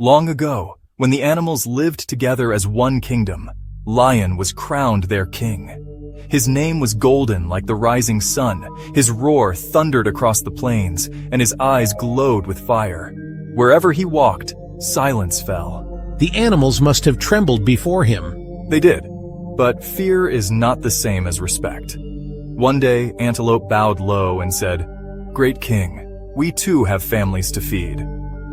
Long ago, when the animals lived together as one kingdom, Lion was crowned their king. His name was golden like the rising sun, his roar thundered across the plains, and his eyes glowed with fire. Wherever he walked, silence fell. The animals must have trembled before him. They did, but fear is not the same as respect. One day, Antelope bowed low and said, "Great king, we too have families to feed.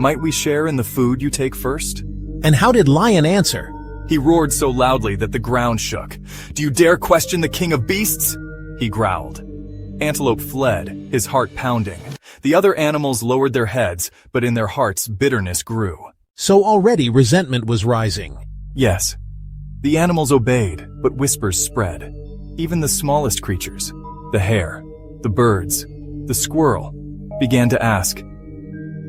Might we share in the food you take first?" And how did Lion answer? He roared so loudly that the ground shook. "Do you dare question the king of beasts?" he growled. Antelope fled, his heart pounding. The other animals lowered their heads, but in their hearts bitterness grew. So already resentment was rising. Yes, the animals obeyed, but whispers spread. Even the smallest creatures, the hare, the birds, the squirrel, began to ask,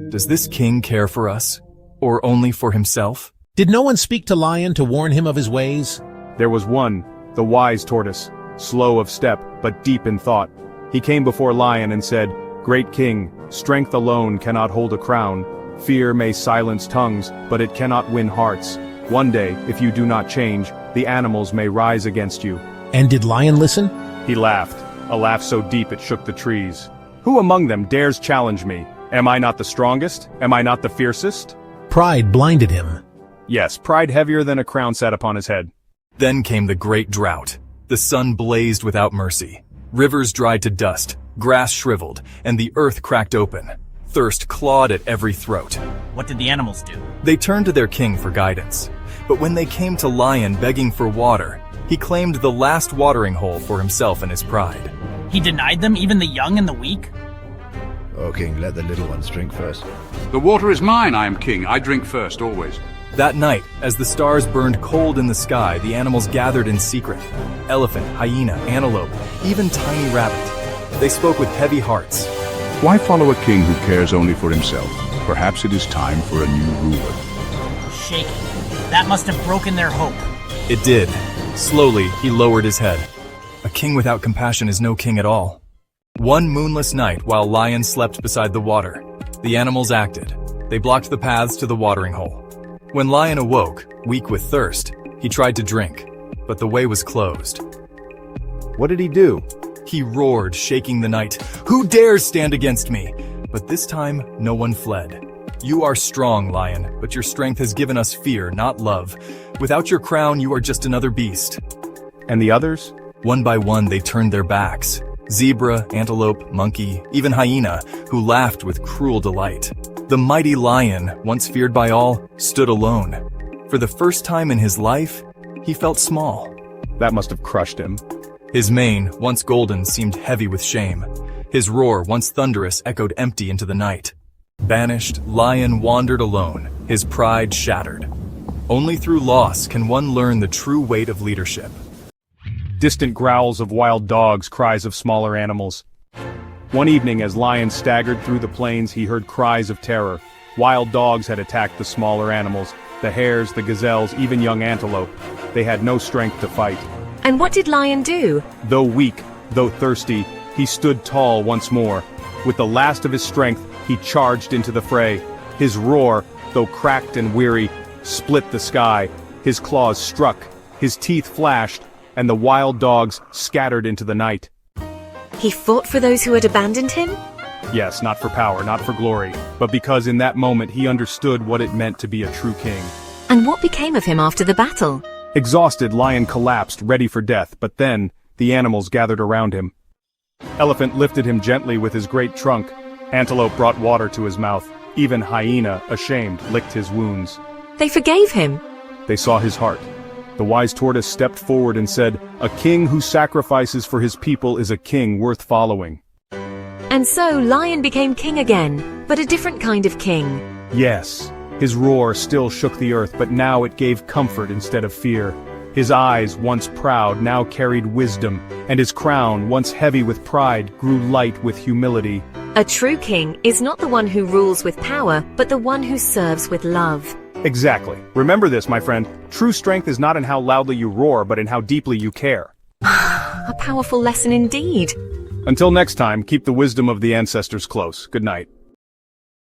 "Does this king care for us, or only for himself?" Did no one speak to Lion to warn him of his ways? There was one, the wise tortoise, slow of step, but deep in thought. He came before Lion and said, "Great king, strength alone cannot hold a crown. Fear may silence tongues, but it cannot win hearts. One day, if you do not change, the animals may rise against you." And did Lion listen? He laughed, a laugh so deep it shook the trees. "Who among them dares challenge me? Am I not the strongest? Am I not the fiercest?" Pride blinded him. Yes, pride heavier than a crown sat upon his head. Then came the great drought. The sun blazed without mercy. Rivers dried to dust, grass shriveled, and the earth cracked open. Thirst clawed at every throat. What did the animals do? They turned to their king for guidance. But when they came to Lion begging for water, he claimed the last watering hole for himself and his pride. He denied them, even the young and the weak? O king, let the little ones drink first. The water is mine, I am king. I drink first, always. That night, as the stars burned cold in the sky, the animals gathered in secret. Elephant, hyena, antelope, even tiny rabbit. They spoke with heavy hearts. Why follow a king who cares only for himself? Perhaps it is time for a new ruler. Shaking. That must have broken their hope. It did. Slowly, he lowered his head. A king without compassion is no king at all. One moonless night, while Lion slept beside the water, the animals acted. They blocked the paths to the watering hole. When Lion awoke, weak with thirst, he tried to drink, but the way was closed. What did he do? He roared, shaking the night, "Who dares stand against me?" But this time, no one fled. "You are strong, Lion, but your strength has given us fear, not love. Without your crown, you are just another beast." And the others? One by one, they turned their backs. Zebra, antelope, monkey, even hyena, who laughed with cruel delight. The mighty lion, once feared by all, stood alone. For the first time in his life, he felt small. That must have crushed him. His mane, once golden, seemed heavy with shame. His roar, once thunderous, echoed empty into the night. Banished, Lion wandered alone, his pride shattered. Only through loss can one learn the true weight of leadership. Distant growls of wild dogs, cries of smaller animals. One evening, as Lion staggered through the plains, he heard cries of terror. Wild dogs had attacked the smaller animals, the hares, the gazelles, even young antelope. They had no strength to fight. And what did Lion do? Though weak, though thirsty, he stood tall once more. With the last of his strength, he charged into the fray. His roar, though cracked and weary, split the sky. His claws struck, his teeth flashed, and the wild dogs scattered into the night. He fought for those who had abandoned him? Yes, not for power, not for glory, but because in that moment he understood what it meant to be a true king. And what became of him after the battle? Exhausted, Lion collapsed, ready for death, but then the animals gathered around him. Elephant lifted him gently with his great trunk. Antelope brought water to his mouth. Even hyena, ashamed, licked his wounds. They forgave him. They saw his heart. The wise tortoise stepped forward and said, "A king who sacrifices for his people is a king worth following." And so Lion became king again, but a different kind of king. Yes, his roar still shook the earth, but now it gave comfort instead of fear. His eyes, once proud, now carried wisdom, and his crown, once heavy with pride, grew light with humility. A true king is not the one who rules with power, but the one who serves with love. Exactly. Remember this, my friend. True strength is not in how loudly you roar, but in how deeply you care. A powerful lesson indeed. Until next time, keep the wisdom of the ancestors close. Good night.